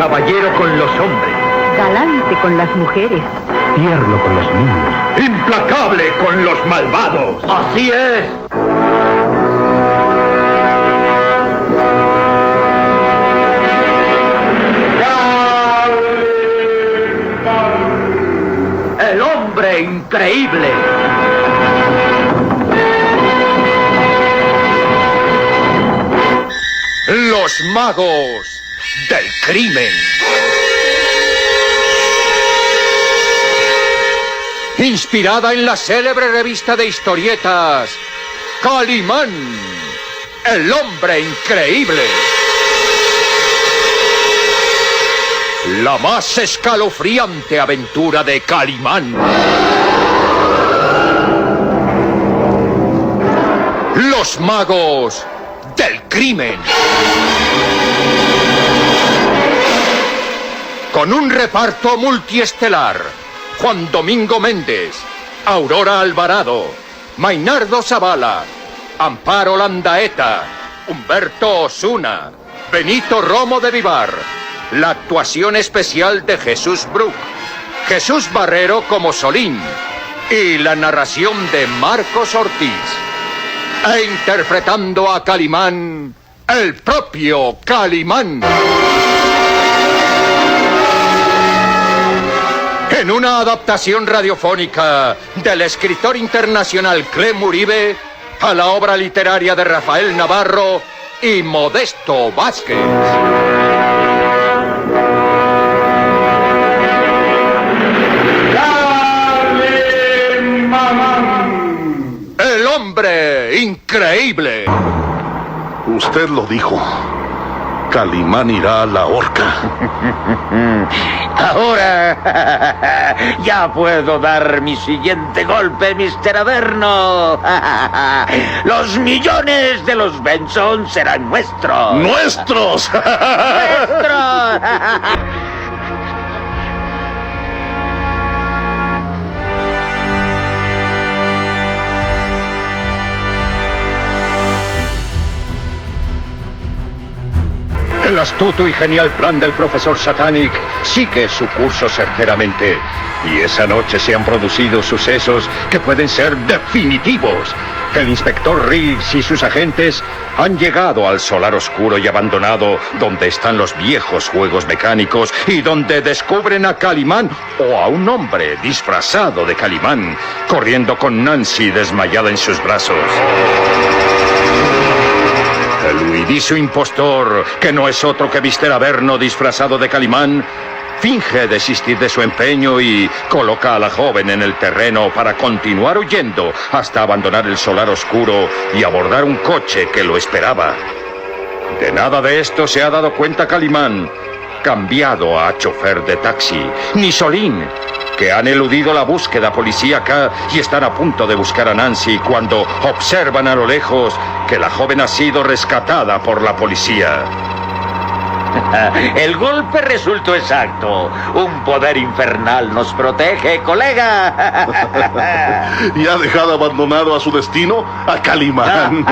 Caballero con los hombres. Galante con las mujeres. Tierno con los niños. Implacable con los malvados. Así es. El hombre increíble. Los magos del crimen. Inspirada en la célebre revista de historietas Calimán, el hombre increíble. La más escalofriante aventura de Calimán. Los magos del crimen. Con un reparto multiestelar: Juan Domingo Méndez, Aurora Alvarado, Mainardo Zavala, Amparo Landaeta, Humberto Osuna, Benito Romo de Vivar, la actuación especial de Jesús Bruck, Jesús Barrero como Solín y la narración de Marcos Ortiz. E interpretando a Calimán, el propio Calimán. En una adaptación radiofónica del escritor internacional Clem Uribe a la obra literaria de Rafael Navarro y Modesto Vázquez. El hombre increíble. Usted lo dijo. Calimán irá a la horca. Ahora ya puedo dar mi siguiente golpe, Mr. Averno. Los millones de los Benson serán nuestros. ¡Nuestros! ¡Nuestros! El astuto y genial plan del profesor Satanic sigue su curso certeramente. Y esa noche se han producido sucesos que pueden ser definitivos. El inspector Reeves y sus agentes han llegado al solar oscuro y abandonado, donde están los viejos juegos mecánicos y donde descubren a Calimán, o a un hombre disfrazado de Calimán, corriendo con Nancy desmayada en sus brazos. El huidizo impostor, que no es otro que Mr. Averno disfrazado de Calimán, finge desistir de su empeño y coloca a la joven en el terreno para continuar huyendo hasta abandonar el solar oscuro y abordar un coche que lo esperaba. De nada de esto se ha dado cuenta Calimán, cambiado a chofer de taxi, ni Solín, que han eludido la búsqueda policíaca y están a punto de buscar a Nancy cuando observan a lo lejos que la joven ha sido rescatada por la policía. El golpe resultó exacto. Un poder infernal nos protege, colega. ¿Y ha dejado abandonado a su destino a Calimán?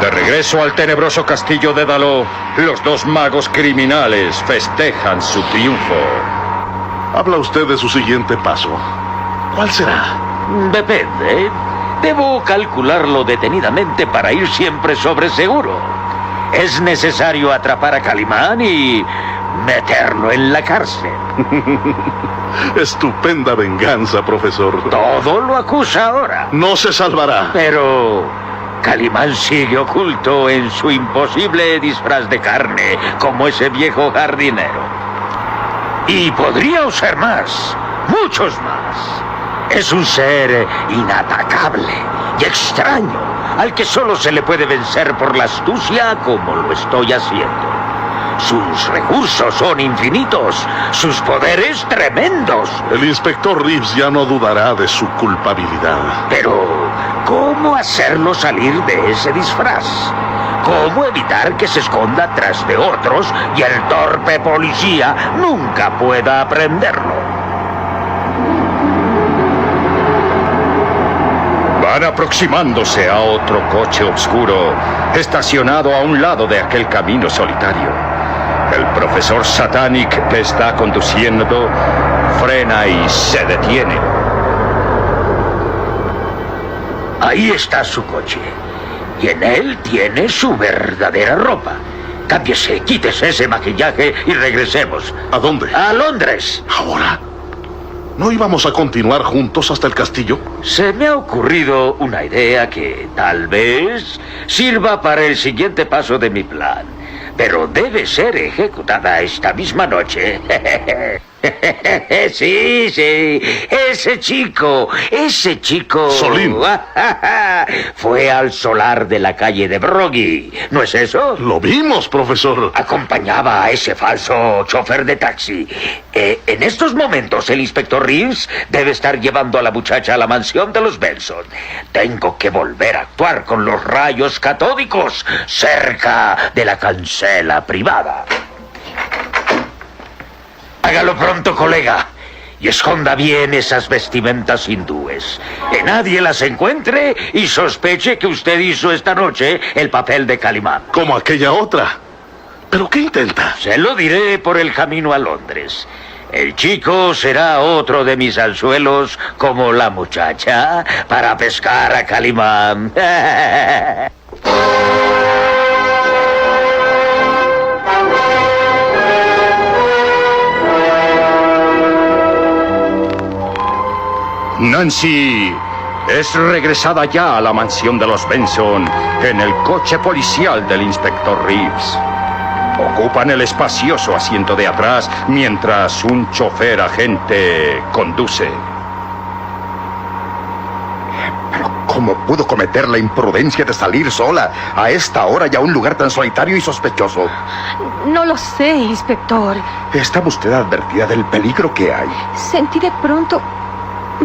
De regreso al tenebroso castillo de Daló, los dos magos criminales festejan su triunfo. Habla usted de su siguiente paso. ¿Cuál será? Depende. Debo calcularlo detenidamente para ir siempre sobre seguro. Es necesario atrapar a Calimán y meterlo en la cárcel. Estupenda venganza, profesor. Todo lo acusa ahora. No se salvará. Pero Calimán sigue oculto en su imposible disfraz de carne, como ese viejo jardinero. Y podría usar más, muchos más. Es un ser inatacable y extraño, al que solo se le puede vencer por la astucia como lo estoy haciendo. Sus recursos son infinitos, sus poderes tremendos. El inspector Reeves ya no dudará de su culpabilidad. Pero, ¿cómo hacerlo salir de ese disfraz? ¿Cómo evitar que se esconda tras de otros y el torpe policía nunca pueda aprenderlo? Van aproximándose a otro coche oscuro, estacionado a un lado de aquel camino solitario. El profesor Satanic que está conduciendo frena y se detiene. Ahí está su coche. Y en él tiene su verdadera ropa. Cámbiese, quítese ese maquillaje y regresemos. ¿A dónde? ¡A Londres! ¿Ahora? ¿No íbamos a continuar juntos hasta el castillo? Se me ha ocurrido una idea que tal vez sirva para el siguiente paso de mi plan. Pero debe ser ejecutada esta misma noche. Sí, sí. Ese chico. Solín. Fue al solar de la calle de Broggy. ¿No es eso? Lo vimos, profesor. Acompañaba a ese falso chofer de taxi. En estos momentos, el inspector Reeves debe estar llevando a la muchacha a la mansión de los Benson. Tengo que volver a actuar con los rayos catódicos cerca de la cancela privada. Hágalo pronto, colega. Y esconda bien esas vestimentas hindúes. Que nadie las encuentre y sospeche que usted hizo esta noche el papel de Calimán. Como aquella otra. ¿Pero qué intenta? Se lo diré por el camino a Londres. El chico será otro de mis anzuelos, como la muchacha, para pescar a Calimán. Nancy es regresada ya a la mansión de los Benson en el coche policial del inspector Reeves. Ocupan el espacioso asiento de atrás mientras un chofer agente conduce. ¿Pero cómo pudo cometer la imprudencia de salir sola a esta hora y a un lugar tan solitario y sospechoso? No lo sé, inspector. ¿Estaba usted advertida del peligro que hay?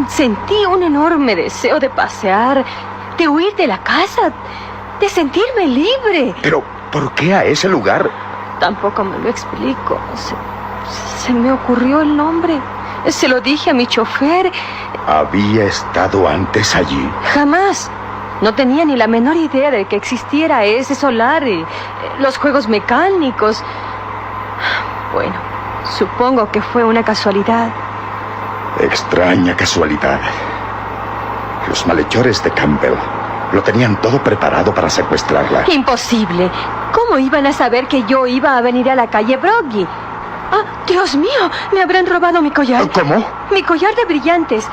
Sentí un enorme deseo de pasear, de huir de la casa, de sentirme libre. Pero, ¿por qué a ese lugar? Tampoco me lo explico. Se me ocurrió el nombre. Se lo dije a mi chofer. ¿Había estado antes allí? Jamás. No tenía ni la menor idea de que existiera ese solar y los juegos mecánicos. Bueno, supongo que fue una casualidad. Extraña casualidad. Los malhechores de Campbell lo tenían todo preparado para secuestrarla. Imposible. ¿Cómo iban a saber que yo iba a venir a la calle Broggy? ¡Ah, Dios mío! Me habrán robado mi collar. ¿Cómo? Mi collar de brillantes.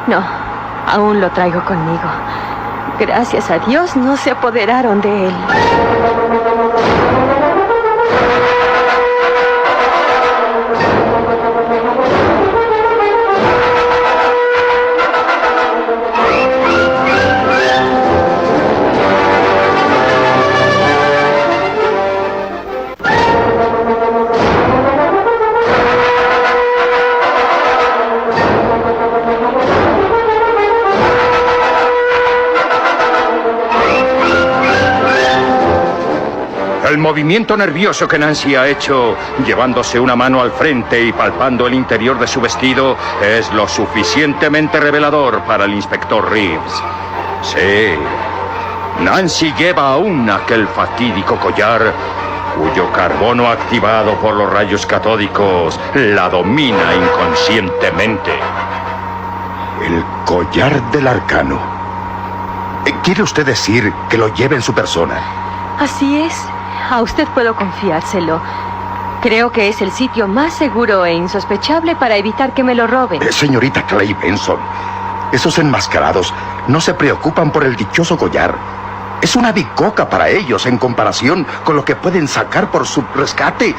No, aún lo traigo conmigo. Gracias a Dios no se apoderaron de él. El movimiento nervioso que Nancy ha hecho, llevándose una mano al frente y palpando el interior de su vestido, es lo suficientemente revelador para el inspector Reeves. Sí, Nancy lleva aún aquel fatídico collar, cuyo carbono activado por los rayos catódicos la domina inconscientemente. El collar del arcano. ¿Quiere usted decir que lo lleva en su persona? Así es. A usted puedo confiárselo. Creo que es el sitio más seguro e insospechable para evitar que me lo roben. Señorita Clay Benson, esos enmascarados no se preocupan por el dichoso collar. Es una bicoca para ellos en comparación con lo que pueden sacar por su rescate.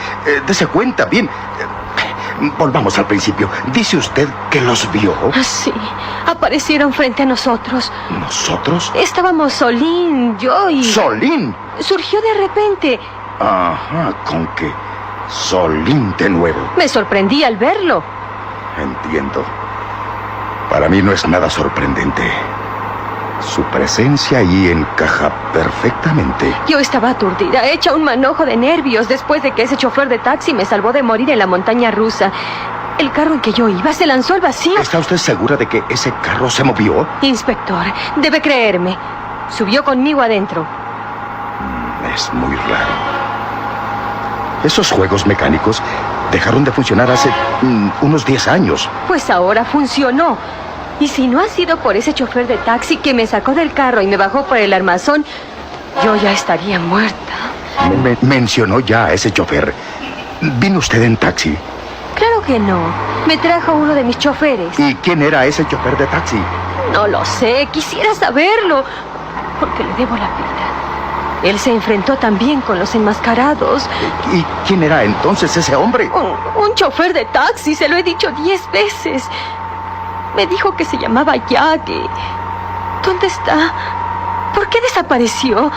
Dese cuenta, bien. Volvamos al principio. Dice usted que los vio. Sí, aparecieron frente a nosotros. ¿Nosotros? Estábamos Solín, yo y... ¿Solín? Surgió de repente. Ajá, con que Solín de nuevo. Me sorprendí al verlo. Entiendo. Para mí no es nada sorprendente. Su presencia ahí encaja perfectamente. Yo estaba aturdida, hecha un manojo de nervios después de que ese chofer de taxi me salvó de morir en la montaña rusa. El carro en que yo iba se lanzó al vacío. ¿Está usted segura de que ese carro se movió? Inspector, debe creerme. Subió conmigo adentro. Es muy raro. Esos juegos mecánicos dejaron de funcionar hace unos 10 años. Pues ahora funcionó. Y si no ha sido por ese chofer de taxi que me sacó del carro y me bajó por el armazón, yo ya estaría muerta. Mencionó ya a ese chofer. ¿Vino usted en taxi? Claro que no. Me trajo uno de mis choferes. ¿Y quién era ese chofer de taxi? No lo sé. Quisiera saberlo. Porque le debo la vida. Él se enfrentó también con los enmascarados. ¿Y quién era entonces ese hombre? Un chofer de taxi. Se lo he dicho 10 veces. Me dijo que se llamaba Jack. ¿Dónde está? ¿Por qué desapareció?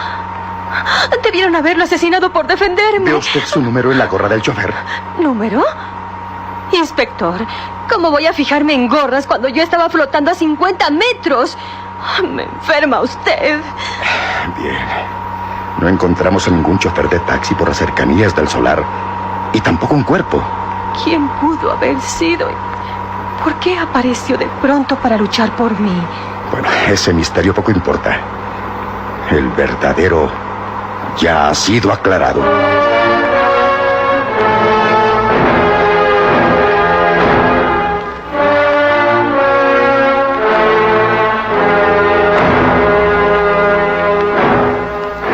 Debieron haberlo asesinado por defenderme. ¿Ve usted su número en la gorra del chofer? ¿Número? Inspector, ¿cómo voy a fijarme en gorras cuando yo estaba flotando a 50 metros? Me enferma usted. Bien. No encontramos a ningún chofer de taxi por las cercanías del solar. Y tampoco un cuerpo. ¿Quién pudo haber sido? ¿Por qué apareció de pronto para luchar por mí? Bueno, ese misterio poco importa. El verdadero ya ha sido aclarado.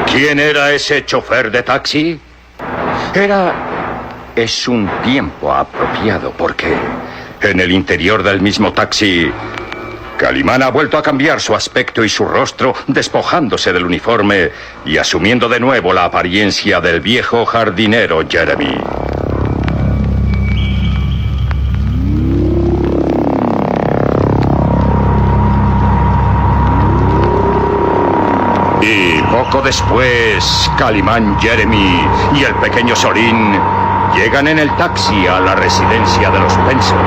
¿Quién era ese chofer de taxi? Es un tiempo apropiado porque en el interior del mismo taxi, Calimán ha vuelto a cambiar su aspecto y su rostro, despojándose del uniforme y asumiendo de nuevo la apariencia del viejo jardinero Jeremy. Y poco después, Calimán Jeremy y el pequeño Solín llegan en el taxi a la residencia de los Benson.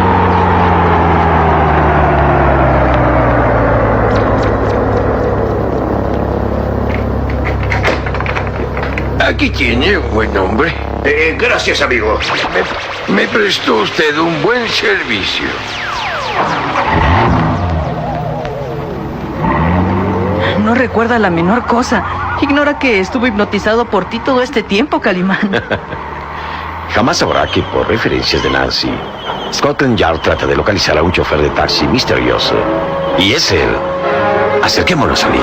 Aquí tiene, buen hombre. Gracias, amigo. Me prestó usted un buen servicio. No recuerda la menor cosa. Ignora que estuvo hipnotizado por ti todo este tiempo, Calimán. Jamás sabrá que por referencias de Nancy, Scotland Yard trata de localizar a un chofer de taxi misterioso. Y es él. Acerquémonos a él.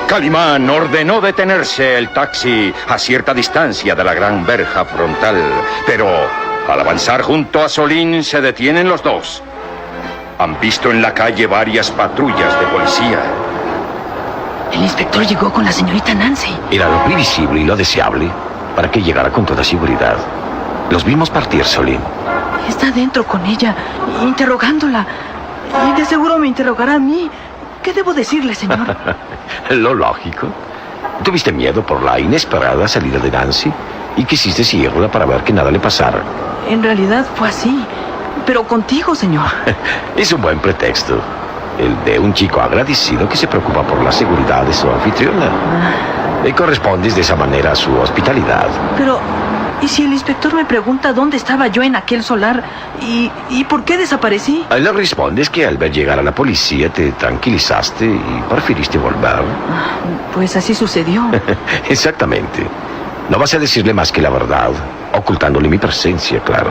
Calimán ordenó detenerse el taxi a cierta distancia de la gran verja frontal, pero al avanzar junto a Solín se detienen los dos. Han visto en la calle varias patrullas de policía. El inspector llegó con la señorita Nancy. Era lo previsible y lo deseable para que llegara con toda seguridad. Los vimos partir, Solín. Está dentro con ella, interrogándola. Y de seguro me interrogará a mí. ¿Qué debo decirle, señor? Lo lógico. Tuviste miedo por la inesperada salida de Nancy y quisiste seguirla para ver que nada le pasara. En realidad fue así. Pero contigo, señor. Es un buen pretexto. El de un chico agradecido que se preocupa por la seguridad de su anfitriona. Le correspondes de esa manera a su hospitalidad. Pero, ¿y si el inspector me pregunta dónde estaba yo en aquel solar y por qué desaparecí? Le respondes que al ver llegar a la policía te tranquilizaste y preferiste volver. Pues así sucedió. Exactamente. No vas a decirle más que la verdad, ocultándole mi presencia, claro.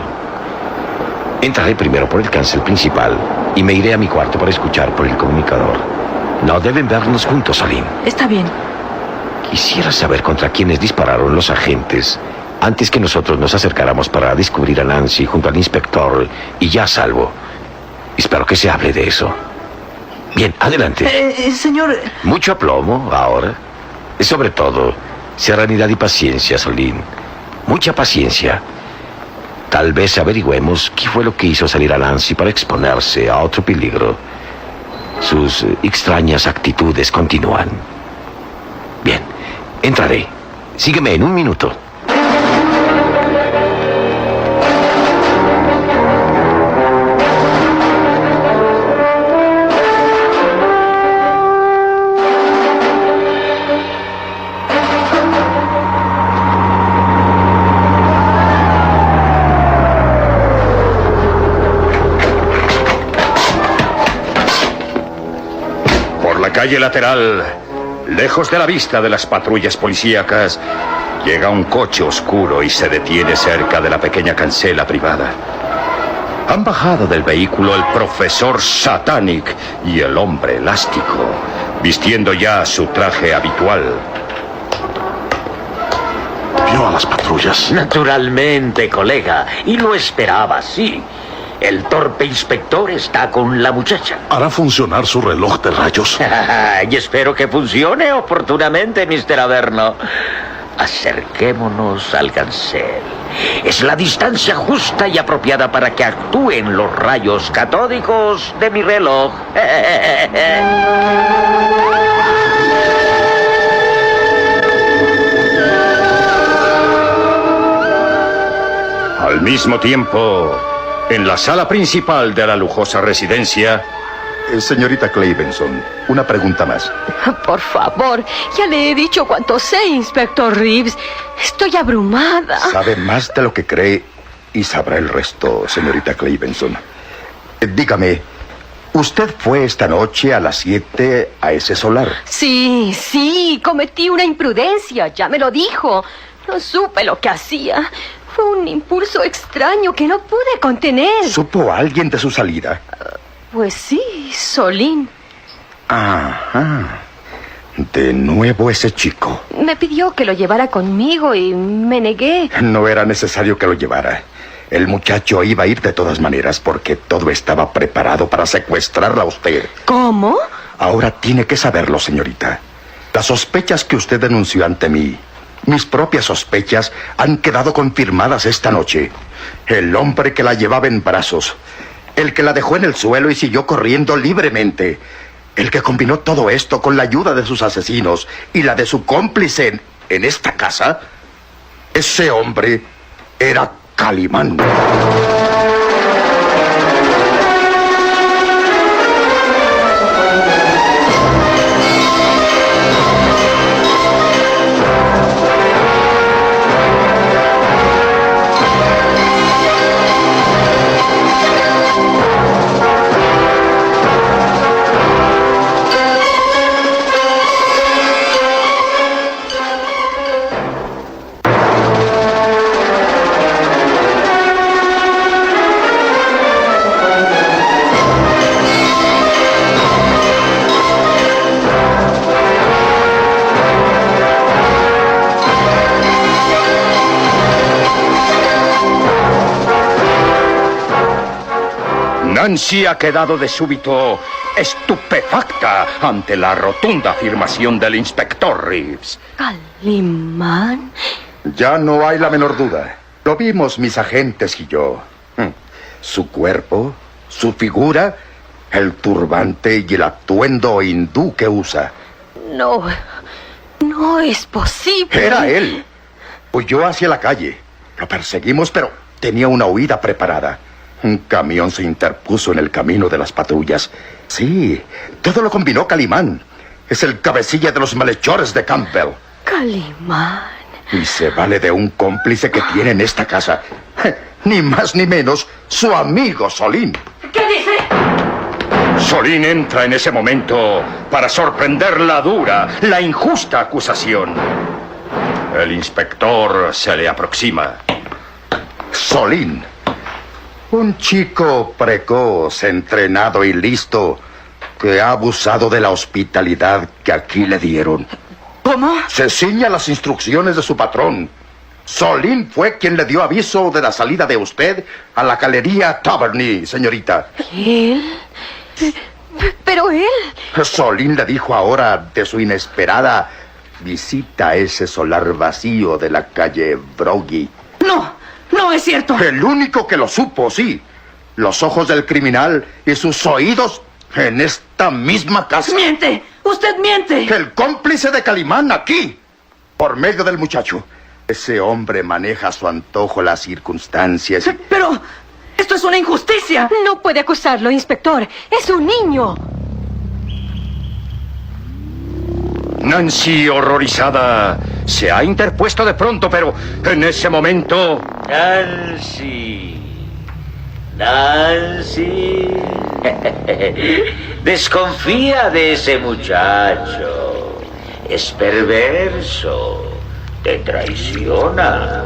Entraré primero por el cancel principal y me iré a mi cuarto para escuchar por el comunicador. No deben vernos juntos, Solín. Está bien. Quisiera saber contra quiénes dispararon los agentes antes que nosotros nos acercáramos para descubrir a Nancy junto al inspector y ya a salvo. Espero que se hable de eso. Bien, adelante. Señor... Mucho aplomo ahora. Sobre todo, serenidad y paciencia, Solín. Mucha paciencia. Tal vez averigüemos qué fue lo que hizo salir a Nancy para exponerse a otro peligro. Sus extrañas actitudes continúan. Bien, entraré. Sígueme en un minuto. Calle lateral, lejos de la vista de las patrullas policíacas, llega un coche oscuro y se detiene cerca de la pequeña cancela privada. Han bajado del vehículo el profesor Satanic y el hombre elástico, vistiendo ya su traje habitual. ¿Vio a las patrullas? Naturalmente, colega, y lo esperaba, sí. El torpe inspector está con la muchacha. ¿Hará funcionar su reloj de rayos? Y espero que funcione oportunamente, Mr. Averno. Acerquémonos al cancel. Es la distancia justa y apropiada para que actúen los rayos catódicos de mi reloj. Al mismo tiempo, en la sala principal de la lujosa residencia... Señorita Clevenson, una pregunta más. Por favor, ya le he dicho cuánto sé, Inspector Reeves. Estoy abrumada. Sabe más de lo que cree y sabrá el resto, señorita Clevenson. Dígame, ¿usted fue esta noche a las 7 a ese solar? Sí, cometí una imprudencia, ya me lo dijo. No supe lo que hacía. Fue un impulso extraño que no pude contener. ¿Supo alguien de su salida? Pues sí, Solín. Ajá. De nuevo ese chico. Me pidió que lo llevara conmigo y me negué. No era necesario que lo llevara. El muchacho iba a ir de todas maneras porque todo estaba preparado para secuestrarla a usted. ¿Cómo? Ahora tiene que saberlo, señorita. Las sospechas que usted denunció ante mí, mis propias sospechas, han quedado confirmadas esta noche. El hombre que la llevaba en brazos, el que la dejó en el suelo y siguió corriendo libremente, el que combinó todo esto con la ayuda de sus asesinos y la de su cómplice en esta casa, ese hombre era Calimán. Nancy ha quedado de súbito estupefacta ante la rotunda afirmación del inspector Reeves. ¿Calimán? Ya no hay la menor duda. Lo vimos mis agentes y yo. Su cuerpo, su figura, el turbante y el atuendo hindú que usa. No es posible. Era él. Huyó hacia la calle. Lo perseguimos, pero tenía una huida preparada. Un camión se interpuso en el camino de las patrullas. Sí, todo lo combinó Calimán. Es el cabecilla de los malhechores de Campbell. Calimán. Y se vale de un cómplice que tiene en esta casa. Ni más ni menos, su amigo Solín. ¿Qué dice? Solín entra en ese momento para sorprender la dura, la injusta acusación. El inspector se le aproxima. Solín. Un chico precoz, entrenado y listo, que ha abusado de la hospitalidad que aquí le dieron. ¿Cómo? Se ciña las instrucciones de su patrón. Solín fue quien le dio aviso de la salida de usted a la galería Taverny, señorita. ¿Él? Pero él... Solín le dijo ahora de su inesperada visita a ese solar vacío de la calle Broggie. No es cierto. El único que lo supo, sí. Los ojos del criminal y sus oídos en esta misma casa. ¡Miente! ¡Usted miente! El cómplice de Calimán aquí, por medio del muchacho. Ese hombre maneja a su antojo las circunstancias. Pero esto es una injusticia. No puede acusarlo, inspector. Es un niño. Nancy, horrorizada, se ha interpuesto de pronto, pero en ese momento... Nancy. Nancy. Desconfía de ese muchacho. Es perverso. Te traiciona.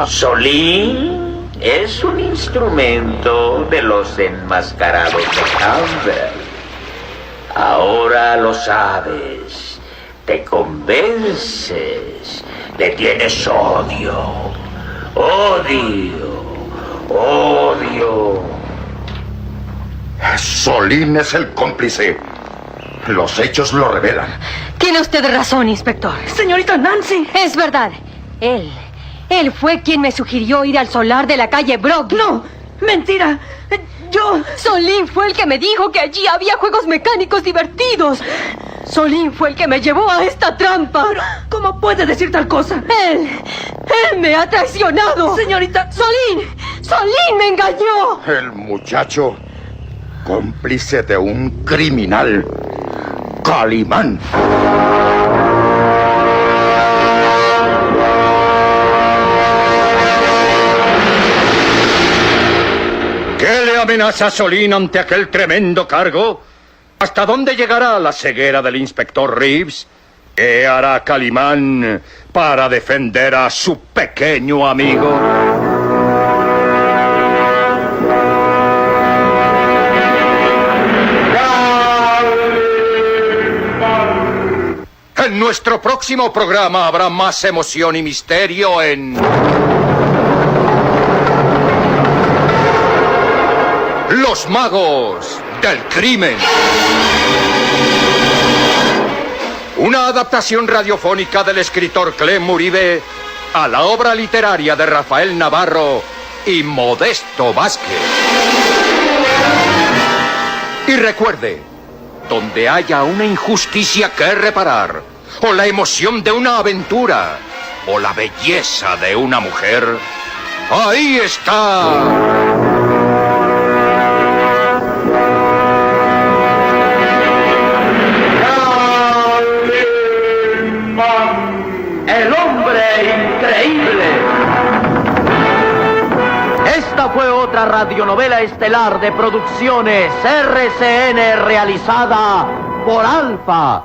Solín es un instrumento de los enmascarados de Campbell. Ahora lo sabes. Te convences. Le tienes odio. Odio. Odio. Solín es el cómplice. Los hechos lo revelan. Tiene usted razón, inspector. Señorita Nancy. Es verdad. Él fue quien me sugirió ir al solar de la calle Brock. No, mentira. Yo... Solín fue el que me dijo que allí había juegos mecánicos divertidos. Solín fue el que me llevó a esta trampa. Pero, ¿cómo puede decir tal cosa? Él me ha traicionado. Señorita... Solín me engañó. El muchacho, cómplice de un criminal. Calimán. ¿Qué le amenaza a Solín ante aquel tremendo cargo? ¿Hasta dónde llegará la ceguera del inspector Reeves? ¿Qué hará Calimán para defender a su pequeño amigo? En nuestro próximo programa habrá más emoción y misterio en... Los magos del crimen. Una adaptación radiofónica del escritor Clem Uribe a la obra literaria de Rafael Navarro y Modesto Vázquez. Y recuerde, donde haya una injusticia que reparar, o la emoción de una aventura, o la belleza de una mujer, ahí está... El hombre increíble. Esta fue otra radionovela estelar de Producciones RCN realizada por Alfa.